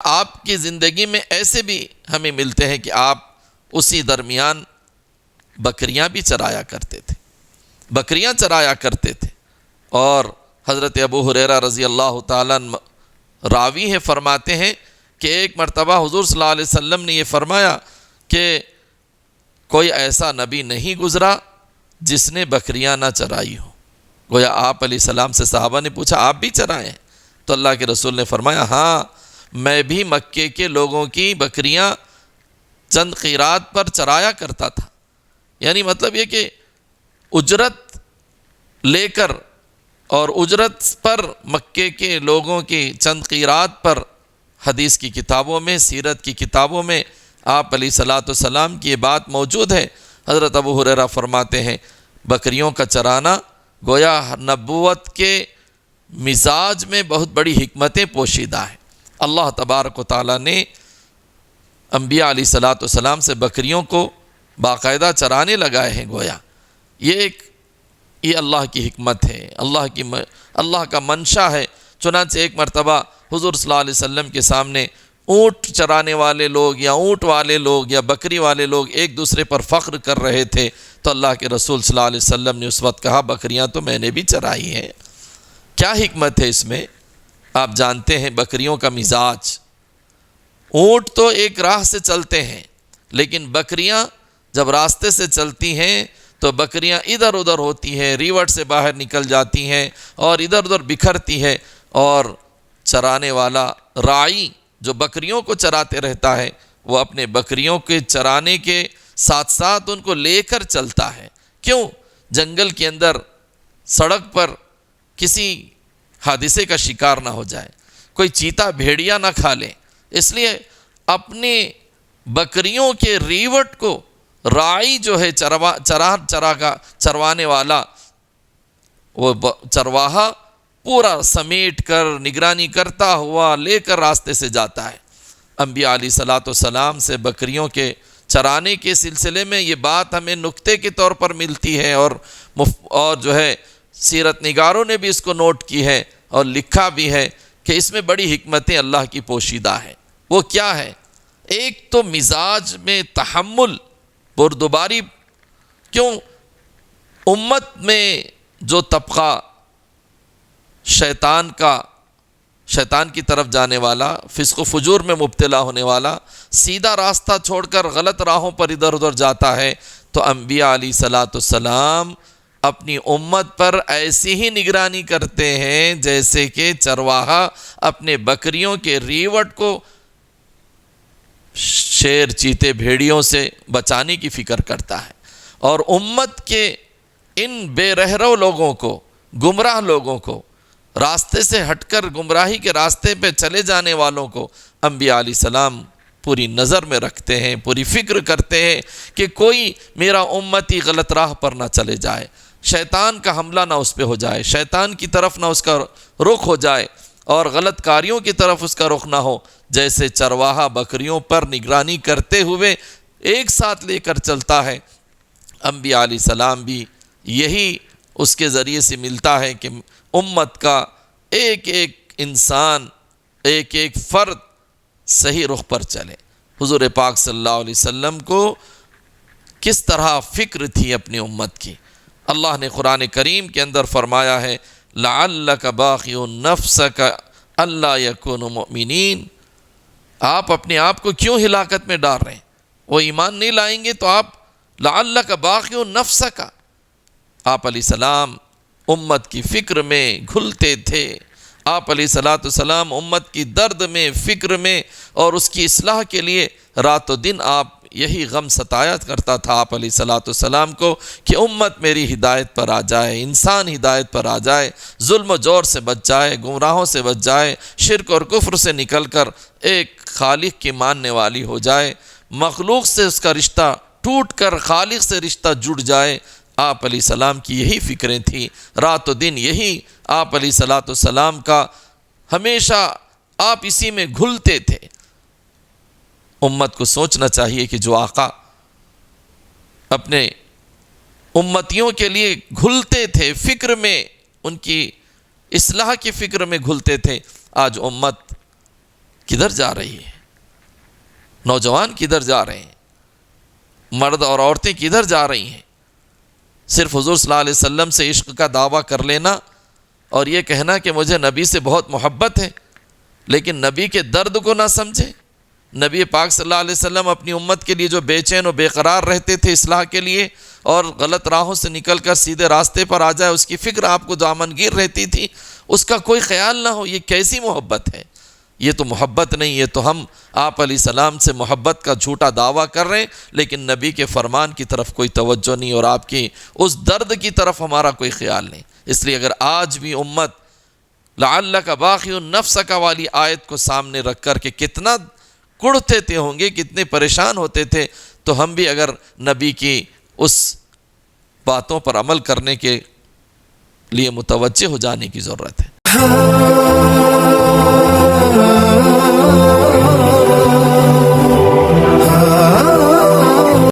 آپ کی زندگی میں ایسے بھی ہمیں ملتے ہیں کہ آپ اسی درمیان بکریاں بھی چرایا کرتے تھے، بکریاں چرایا کرتے تھے۔ اور حضرت ابو ہریرہ رضی اللہ تعالیٰ عنہ راوی ہے، فرماتے ہیں کہ ایک مرتبہ حضور صلی اللہ علیہ وسلم نے یہ فرمایا کہ کوئی ایسا نبی نہیں گزرا جس نے بکریاں نہ چرائی ہو۔ گویا آپ علیہ السلام سے صحابہ نے پوچھا آپ بھی چرائیں؟ تو اللہ کے رسول نے فرمایا ہاں، میں بھی مکے کے لوگوں کی بکریاں چند قیرات پر چرایا کرتا تھا۔ یعنی مطلب یہ کہ اجرت لے کر اور اجرت پر مکے کے لوگوں کی چند قیرات پر حدیث کی کتابوں میں، سیرت کی کتابوں میں آپ علیہ الصلوۃ والسلام کی یہ بات موجود ہے۔ حضرت ابو ہریرہ فرماتے ہیں بکریوں کا چرانا گویا نبوت کے مزاج میں بہت بڑی حکمتیں پوشیدہ ہیں۔ اللہ تبارک و تعالیٰ نے انبیاء علیہ الصلوۃ والسلام سے بکریوں کو باقاعدہ چرانے لگائے ہیں۔ گویا یہ اللہ کی حکمت ہے، اللہ کا منشا ہے۔ چنانچہ ایک مرتبہ حضور صلی اللہ علیہ وسلم کے سامنے اونٹ چرانے والے لوگ یا اونٹ والے لوگ یا بکری والے لوگ ایک دوسرے پر فخر کر رہے تھے، تو اللہ کے رسول صلی اللہ علیہ وسلم نے اس وقت کہا بکریاں تو میں نے بھی چرائی ہیں۔ کیا حکمت ہے اس میں؟ آپ جانتے ہیں بکریوں کا مزاج، اونٹ تو ایک راہ سے چلتے ہیں، لیکن بکریاں جب راستے سے چلتی ہیں تو بکریاں ادھر ادھر ہوتی ہیں، ریوٹ سے باہر نکل جاتی ہیں اور ادھر ادھر بکھرتی ہے، اور چرانے والا راعی جو بکریوں کو چراتے رہتا ہے وہ اپنے بکریوں کے چرانے کے ساتھ ساتھ ان کو لے کر چلتا ہے۔ کیوں؟ جنگل کے اندر سڑک پر کسی حادثے کا شکار نہ ہو جائے، کوئی چیتا بھیڑیا نہ کھا لے، اس لیے اپنے بکریوں کے ریوٹ کو راعی جو ہے چروانے والا، وہ چرواہا پورا سمیٹ کر نگرانی کرتا ہوا لے کر راستے سے جاتا ہے۔ انبیاء علیہ الصلوۃ والسلام سے بکریوں کے چرانے کے سلسلے میں یہ بات ہمیں نکتے کے طور پر ملتی ہے، اور جو ہے سیرت نگاروں نے بھی اس کو نوٹ کی ہے اور لکھا بھی ہے کہ اس میں بڑی حکمتیں اللہ کی پوشیدہ ہیں۔ وہ کیا ہے؟ ایک تو مزاج میں تحمل، بردباری۔ کیوں؟ امت میں جو طبقہ شیطان کی طرف جانے والا، فسق و فجور میں مبتلا ہونے والا، سیدھا راستہ چھوڑ کر غلط راہوں پر ادھر ادھر جاتا ہے، تو انبیاء علیہ الصلوۃ والسلام اپنی امت پر ایسی ہی نگرانی کرتے ہیں جیسے کہ چرواہا اپنے بکریوں کے ریوٹ کو شیر چیتے بھیڑیوں سے بچانے کی فکر کرتا ہے۔ اور امت کے ان بے رہرو لوگوں کو، گمراہ لوگوں کو، راستے سے ہٹ کر گمراہی کے راستے پہ چلے جانے والوں کو انبیاء علیہ السلام پوری نظر میں رکھتے ہیں، پوری فکر کرتے ہیں کہ کوئی میرا امتی غلط راہ پر نہ چلے جائے، شیطان کا حملہ نہ اس پہ ہو جائے، شیطان کی طرف نہ اس کا رخ ہو جائے اور غلط کاریوں کی طرف اس کا رخ نہ ہو۔ جیسے چرواہا بکریوں پر نگرانی کرتے ہوئے ایک ساتھ لے کر چلتا ہے، انبیاء علیہ السلام بھی یہی اس کے ذریعے سے ملتا ہے کہ امت کا ایک ایک انسان، ایک ایک فرد صحیح رخ پر چلے۔ حضور پاک صلی اللہ علیہ وسلم کو کس طرح فکر تھی اپنی امت کی۔ اللہ نے قرآن کریم کے اندر فرمایا ہے لعلک باخع نفسک الا یکونوا مؤمنین۔ آپ اپنے آپ کو کیوں ہلاکت میں ڈال رہے ہیں؟ وہ ایمان نہیں لائیں گے تو آپ لعلک باخع نفسک۔ آپ علیہ السلام امت کی فکر میں گھلتے تھے، آپ علیہ الصلوۃ والسلام امت کی درد میں، فکر میں اور اس کی اصلاح کے لیے رات و دن آپ یہی غم ستایا کرتا تھا آپ علیہ الصلوۃ والسلام کو کہ امت میری ہدایت پر آ جائے، انسان ہدایت پر آ جائے، ظلم و جور سے بچ جائے، گمراہوں سے بچ جائے، شرک اور کفر سے نکل کر ایک خالق کی ماننے والی ہو جائے، مخلوق سے اس کا رشتہ ٹوٹ کر خالق سے رشتہ جڑ جائے۔ آپ علیہ السلام کی یہی فکریں تھیں، رات و دن یہی آپ علیہ الصلوۃ والسلام کا ہمیشہ آپ اسی میں گھلتے تھے۔ امت کو سوچنا چاہیے کہ جو آقا اپنے امتیوں کے لیے گھلتے تھے، فکر میں ان کی اصلاح کی فکر میں گھلتے تھے، آج امت کدھر جا رہی ہے؟ نوجوان کدھر جا رہے ہیں؟ مرد اور عورتیں کدھر جا رہی ہیں؟ صرف حضور صلی اللہ علیہ وسلم سے عشق کا دعویٰ کر لینا اور یہ کہنا کہ مجھے نبی سے بہت محبت ہے، لیکن نبی کے درد کو نہ سمجھے۔ نبی پاک صلی اللہ علیہ وسلم اپنی امت کے لیے جو بے چین و بے قرار رہتے تھے اصلاح کے لیے، اور غلط راہوں سے نکل کر سیدھے راستے پر آ جائے اس کی فکر آپ کو دامنگیر رہتی تھی، اس کا کوئی خیال نہ ہو، یہ کیسی محبت ہے؟ یہ تو محبت نہیں، یہ تو ہم آپ علیہ السلام سے محبت کا جھوٹا دعویٰ کر رہے ہیں، لیکن نبی کے فرمان کی طرف کوئی توجہ نہیں اور آپ کی اس درد کی طرف ہمارا کوئی خیال نہیں۔ اس لیے اگر آج بھی امت لعلک باخع نفسک والی آیت کو سامنے رکھ کر کے کتنا کڑھتے تھے ہوں گے، کتنے پریشان ہوتے تھے، تو ہم بھی اگر نبی کی اس باتوں پر عمل کرنے کے لیے متوجہ ہو جانے کی ضرورت ہے۔